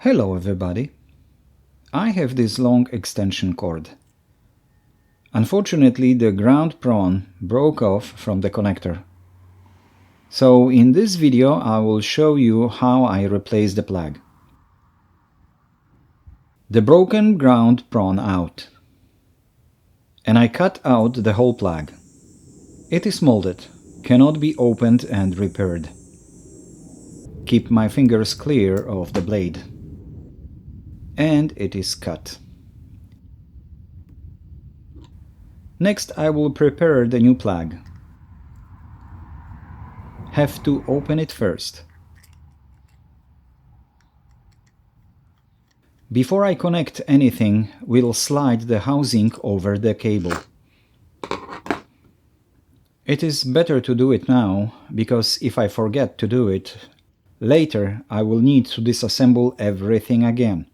Hello everybody. I have this long extension cord. Unfortunately, the ground prong broke off from the connector. So in this video I will show you how I replace the plug. The broken ground prong out. And I cut out the whole plug. It is molded, cannot be opened and repaired. Keep my fingers clear of the blade. And it is cut. Next I will prepare the new plug. Have to open it first. Before I connect anything, we'll slide the housing over the cable. It is better to do it now, because if I forget to do it, later I will need to disassemble everything again.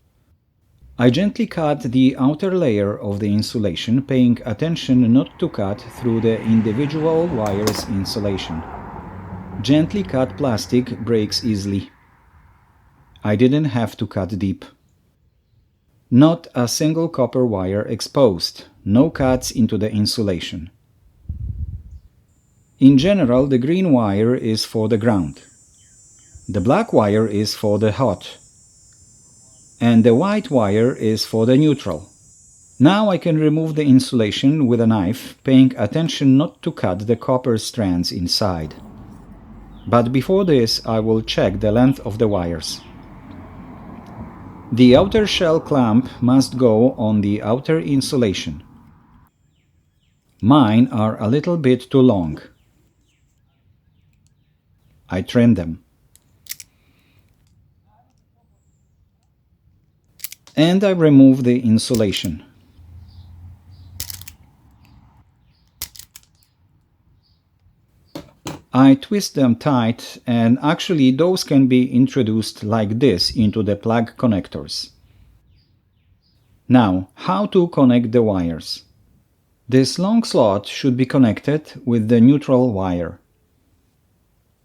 I gently cut the outer layer of the insulation, paying attention not to cut through the individual wires insulation. Gently cut plastic breaks easily. I didn't have to cut deep. Not a single copper wire exposed, no cuts into the insulation. In general, the green wire is for the ground. The black wire is for the hot. And the white wire is for the neutral. Now I can remove the insulation with a knife, paying attention not to cut the copper strands inside. But before this, I will check the length of the wires. The outer shell clamp must go on the outer insulation. Mine are a little bit too long. I trim them. And I remove the insulation. I twist them tight, and actually those can be introduced like this into the plug connectors. Now, how to connect the wires? This long slot should be connected with the neutral wire.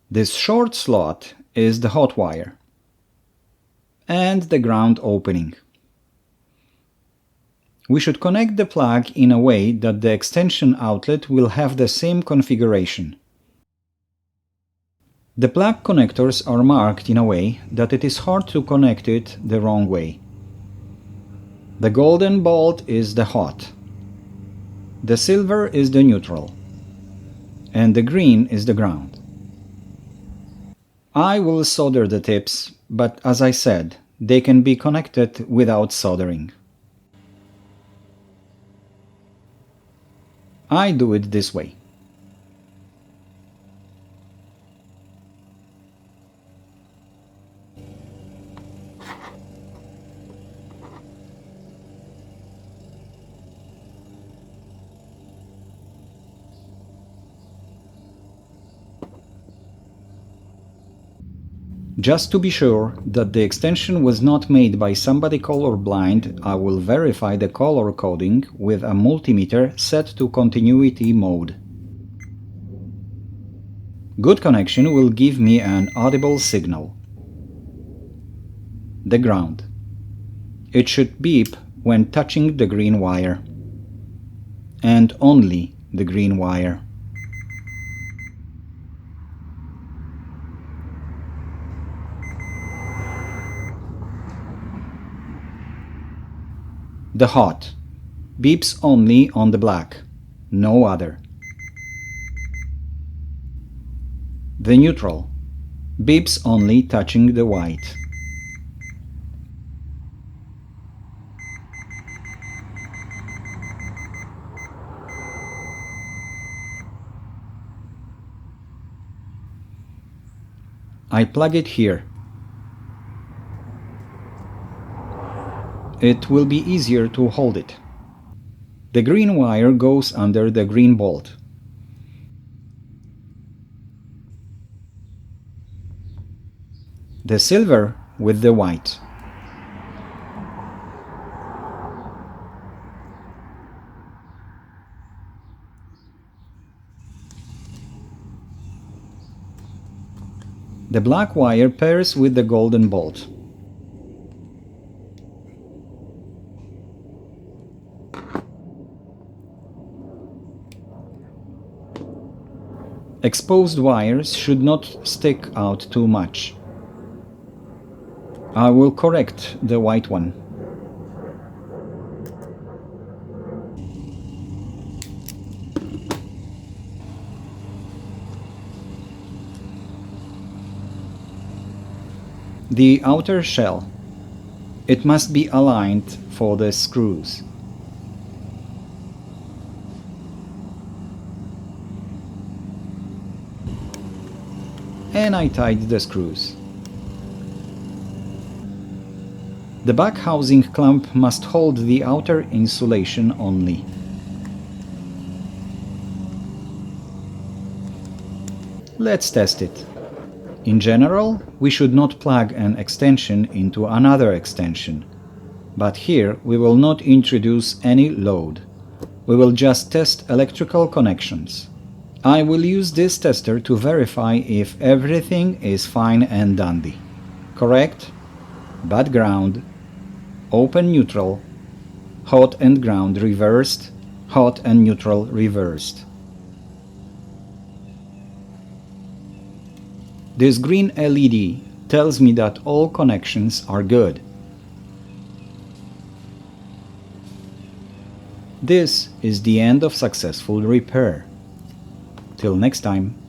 This short slot is the hot wire and the ground opening. We should connect the plug in a way that the extension outlet will have the same configuration. The plug connectors are marked in a way that it is hard to connect it the wrong way. The golden bolt is the hot, the silver is the neutral, and the green is the ground. I will solder the tips, but as I said, they can be connected without soldering. I do it this way. Just to be sure that the extension was not made by somebody colorblind, I will verify the color coding with a multimeter set to continuity mode. Good connection will give me an audible signal. The ground. It should beep when touching the green wire. And only the green wire. The hot beeps only on the black, no other. The neutral beeps only touching the white. I plug it here. It will be easier to hold it. The green wire goes under the green bolt. The silver with the white. The black wire pairs with the golden bolt. Exposed wires should not stick out too much. I will correct the white one. The outer shell. It must be aligned for the screws. And I tied the screws. The back housing clamp must hold the outer insulation only. Let's test it. In general, we should not plug an extension into another extension, but here we will not introduce any load. We will just test electrical connections. I will use this tester to verify if everything is fine and dandy. Correct, bad ground, open neutral, hot and ground reversed, hot and neutral reversed. This green LED tells me that all connections are good. This is the end of successful repair. Till next time.